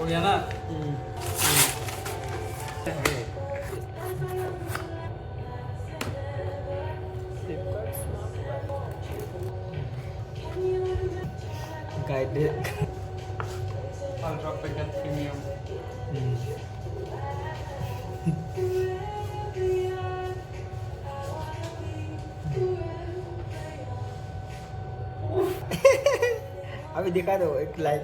हो गया ना. काय ते अल्ट्रा पेकन प्रीमियम. अभी दिखा दो एक लाइक